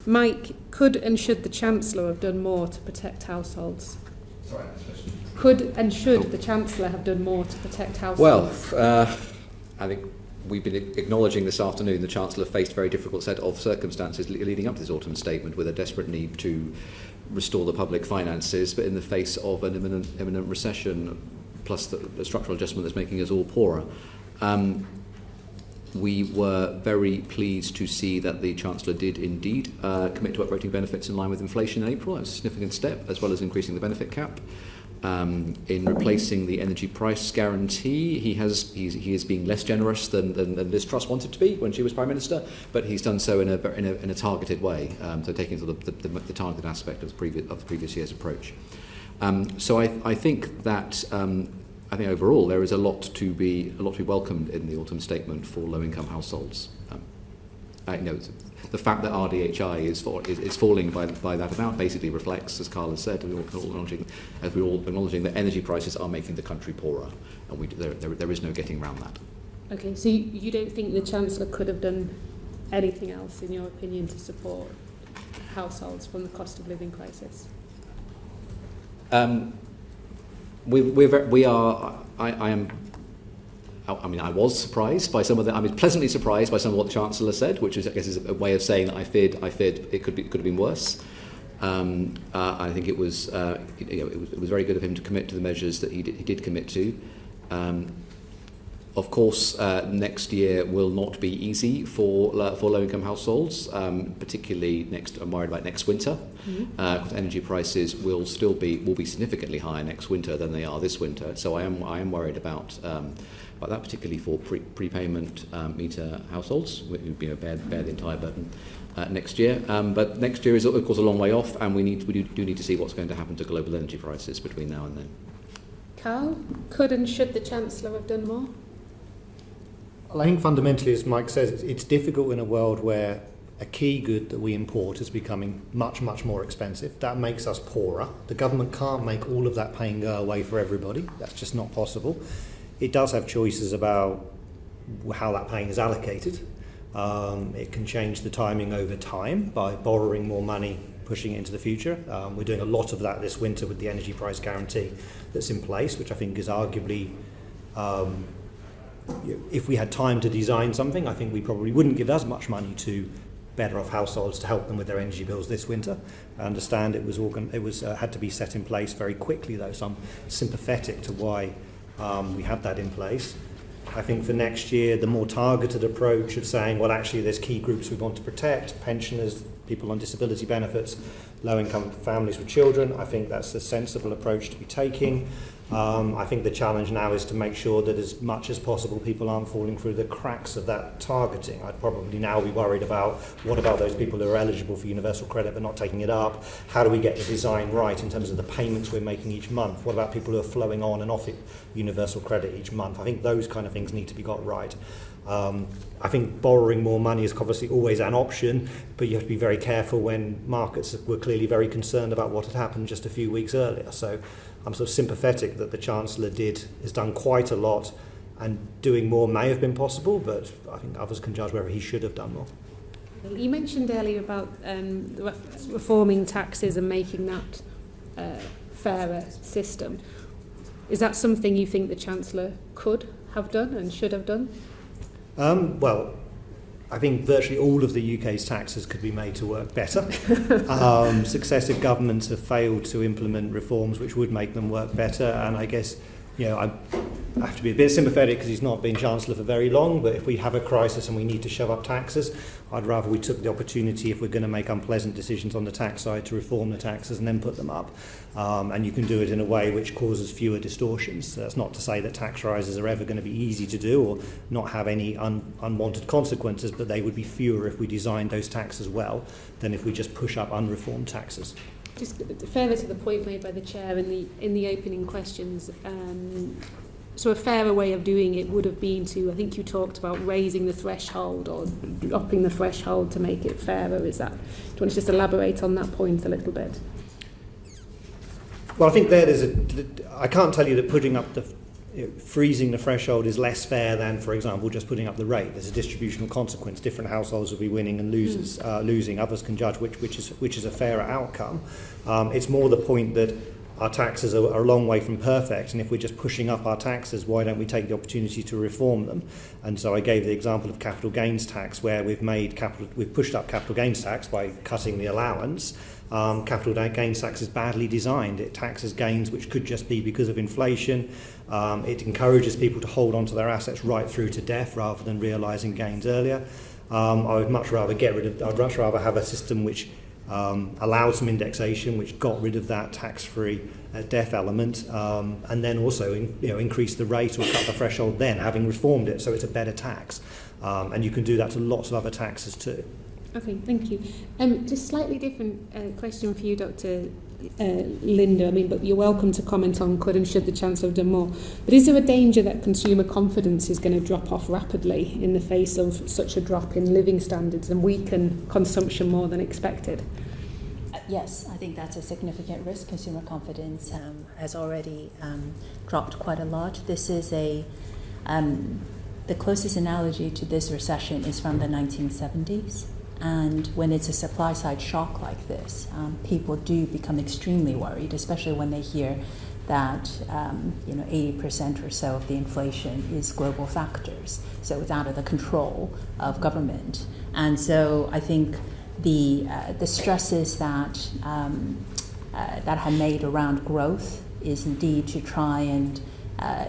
Mike, could and should the Chancellor have done more to protect households? Sorry, could and should the Chancellor have done more to protect households? Well, I think we've been acknowledging this afternoon the Chancellor faced a very difficult set of circumstances leading up to this autumn statement, with a desperate need to restore the public finances, but in the face of an imminent recession, plus the structural adjustment that's making us all poorer. We were very pleased to see that the Chancellor did indeed commit to uprating benefits in line with inflation in April. That was a significant step, as well as increasing the benefit cap. In replacing the energy price guarantee, he is being less generous than Liz Truss wanted to be when she was Prime Minister, but he's done so in a targeted way, so taking sort of the targeted aspect of the previous year's approach. So I think that I think overall there is a lot to be welcomed in the autumn statement for low-income households. The fact that RDHI is falling by that amount basically reflects, as Carl has said, we're all acknowledging that energy prices are making the country poorer, and there is no getting around that. Okay, so you don't think the Chancellor could have done anything else, in your opinion, to support households from the cost of living crisis? I was surprised by some of pleasantly surprised by some of what the Chancellor said, which is, I guess, is a way of saying that I feared it could have been worse. I think it was very good of him to commit to the measures that he did commit to. Of course, next year will not be easy for low-income households, particularly I'm worried about next winter, because energy prices will be significantly higher next winter than they are this winter. So I am worried about that, particularly for prepayment meter households, who bear the entire burden next year. But next year is, of course, a long way off, and we do need to see what's going to happen to global energy prices between now and then. Carl, could and should the Chancellor have done more? Well, I think fundamentally, as Mike says, it's difficult in a world where a key good that we import is becoming much, much more expensive. That makes us poorer. The government can't make all of that pain go away for everybody. That's just not possible. It does have choices about how that pain is allocated. It can change the timing over time by borrowing more money, pushing it into the future. We're doing a lot of that this winter with the energy price guarantee that's in place, which I think is arguably, if we had time to design something, I think we probably wouldn't give as much money to better off households to help them with their energy bills this winter. I understand it was had to be set in place very quickly, though, so I'm sympathetic to why we have that in place. I think for next year, the more targeted approach of saying, well, actually, there's key groups we want to protect: pensioners, people on disability benefits, low-income families with children. I think that's a sensible approach to be taking. I think the challenge now is to make sure that as much as possible people aren't falling through the cracks of that targeting. I'd probably now be worried about what about those people who are eligible for universal credit but not taking it up? How do we get the design right in terms of the payments we're making each month? What about people who are flowing on and off universal credit each month? I think those kind of things need to be got right. I think borrowing more money is obviously always an option, but you have to be very careful when markets were clearly very concerned about what had happened just a few weeks earlier. So I'm sort of sympathetic that the Chancellor has done quite a lot, and doing more may have been possible, but I think others can judge whether he should have done more. You mentioned earlier about reforming taxes and making that a fairer system. Is that something you think the Chancellor could have done and should have done? Well, I think virtually all of the UK's taxes could be made to work better. Successive governments have failed to implement reforms which would make them work better, and I guess, I have to be a bit sympathetic because he's not been Chancellor for very long, but if we have a crisis and we need to shove up taxes, I'd rather we took the opportunity, if we're going to make unpleasant decisions on the tax side, to reform the taxes and then put them up. And you can do it in a way which causes fewer distortions. That's not to say that tax rises are ever going to be easy to do or not have any unwanted consequences, but they would be fewer if we designed those taxes well than if we just push up unreformed taxes. Just further to the point made by the Chair in the opening questions, so a fairer way of doing it would have been to, I think you talked about raising the threshold or dropping the threshold to make it fairer. Do you want to just elaborate on that point a little bit? Well, I think I can't tell you that putting up the freezing the threshold is less fair than, for example, just putting up the rate. There's a distributional consequence. Different households will be winning and losing. Others can judge which is a fairer outcome. It's more the point that our taxes are a long way from perfect, and if we're just pushing up our taxes, why don't we take the opportunity to reform them? And so I gave the example of capital gains tax, where we've pushed up capital gains tax by cutting the allowance. Capital gains tax is badly designed. It taxes gains which could just be because of inflation. It encourages people to hold on to their assets right through to death rather than realising gains earlier. I would much rather I'd much rather have a system which allowed some indexation, which got rid of that tax-free death element, and then also increase the rate or cut the threshold then, having reformed it so it's a better tax. And you can do that to lots of other taxes too. Okay, thank you. Just slightly different question for you, Dr. Linda. But you're welcome to comment on could and should the Chancellor have done more. But is there a danger that consumer confidence is going to drop off rapidly in the face of such a drop in living standards and weaken consumption more than expected? Yes, I think that's a significant risk. Consumer confidence has already dropped quite a lot. This is the closest analogy to this recession is from the 1970s. And when it's a supply-side shock like this, people do become extremely worried, especially when they hear that 80% or so of the inflation is global factors. So it's out of the control of government. And so I think the stresses that have made around growth is indeed to try and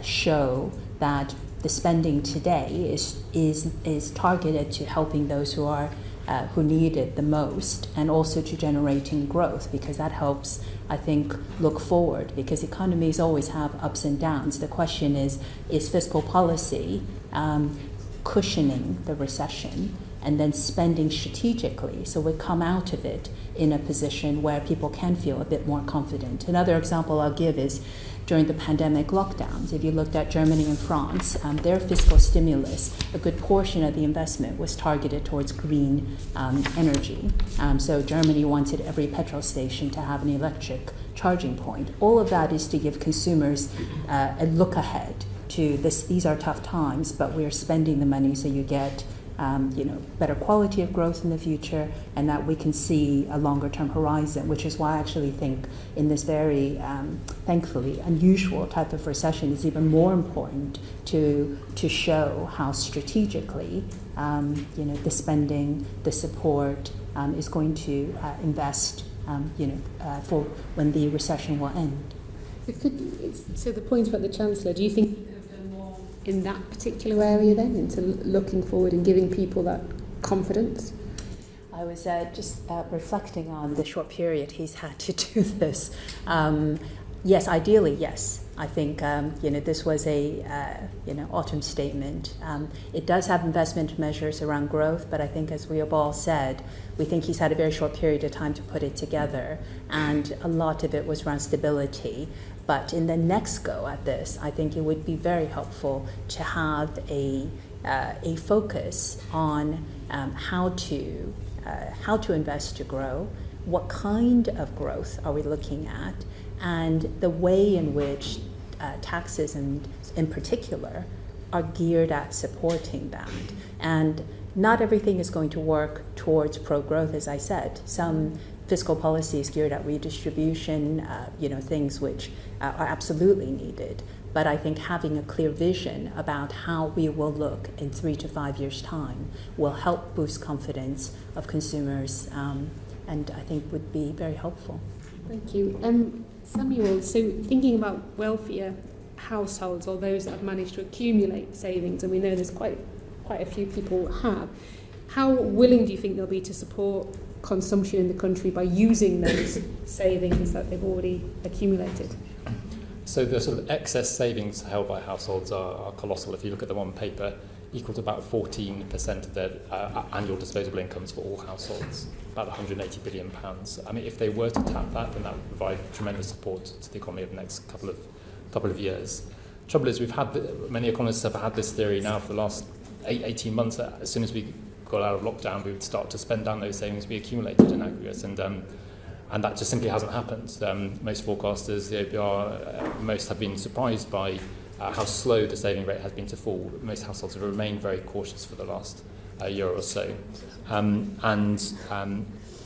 show that the spending today is targeted to helping those who need it the most, and also to generating growth, because that helps, I think, look forward, because economies always have ups and downs. The question is fiscal policy cushioning the recession and then spending strategically so we come out of it in a position where people can feel a bit more confident. Another example I'll give is during the pandemic lockdowns. If you looked at Germany and France, their fiscal stimulus, a good portion of the investment was targeted towards green energy. So Germany wanted every petrol station to have an electric charging point. All of that is to give consumers a look ahead to this. These are tough times, but we're spending the money so you get better quality of growth in the future, and that we can see a longer-term horizon, which is why I actually think in this very, thankfully, unusual type of recession, it's even more important to show how strategically, the spending, the support is going to invest, for when the recession will end. So the point about the Chancellor, do you think in that particular area then, into looking forward and giving people that confidence? I was just reflecting on the short period he's had to do this. Yes, ideally, yes. I think, this was a, autumn statement. It does have investment measures around growth, but I think, as we have all said, we think he's had a very short period of time to put it together, and a lot of it was around stability. But in the next go at this, I think it would be very helpful to have a focus on how to invest to grow, what kind of growth are we looking at, and the way in which taxes, and in particular, are geared at supporting that. And not everything is going to work towards pro-growth, as I said. Some fiscal policy is geared at redistribution, things which are absolutely needed. But I think having a clear vision about how we will look in 3 to 5 years' time will help boost confidence of consumers, and I think would be very helpful. Thank you. Samuel, so thinking about wealthier households, or those that have managed to accumulate savings, and we know there's quite a few people have, how willing do you think they'll be to support consumption in the country by using those savings that they've already accumulated? So the sort of excess savings held by households are colossal. If you look at them on paper, equal to about 14% of their annual disposable incomes for all households, about £180 billion. I mean, if they were to tap that, then that would provide tremendous support to the economy over the next couple of years. Trouble is, many economists have had this theory now for the last 18 months that as soon as we got out of lockdown, we would start to spend down those savings we accumulated in aggregate, and that just simply hasn't happened. Most forecasters, the APR, most have been surprised by how slow the saving rate has been to fall. Most households have remained very cautious for the last year or so.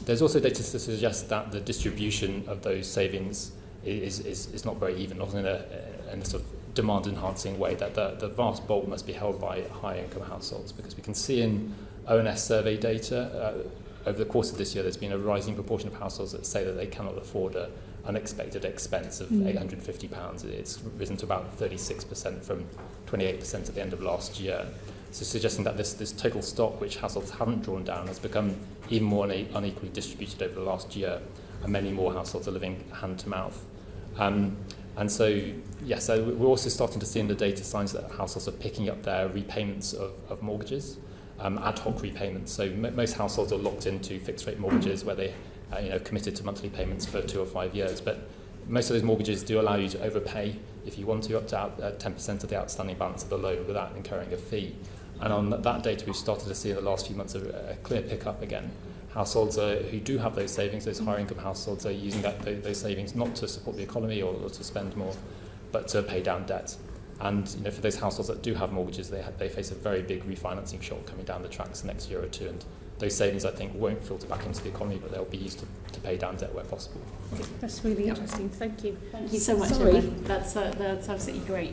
There's also data to suggest that the distribution of those savings is not very even, not in a sort of demand-enhancing way, that the vast bulk must be held by high-income households, because we can see in ONS survey data over the course of this year there's been a rising proportion of households that say that they cannot afford an unexpected expense of £850. It's risen to about 36% from 28% at the end of last year. So suggesting that this total stock, which households haven't drawn down, has become even more unequally distributed over the last year, and many more households are living hand to mouth. And so, yes, we're also starting to see in the data signs that households are picking up their repayments of mortgages, ad hoc repayments. So most households are locked into fixed-rate mortgages where they committed to monthly payments for 2 or 5 years. But most of those mortgages do allow you to overpay if you want to, up to 10% of the outstanding balance of the loan without incurring a fee. And on that data, we've started to see in the last few months a clear pickup again. Households who do have those savings, those higher income households, are using those savings not to support the economy or to spend more, but to pay down debt. And for those households that do have mortgages, they face a very big refinancing shock coming down the tracks the next year or two. And those savings, I think, won't filter back into the economy, but they'll be used to pay down debt where possible. That's really interesting. Thank you. Thank you so much, Sorry. Emma. That's absolutely great.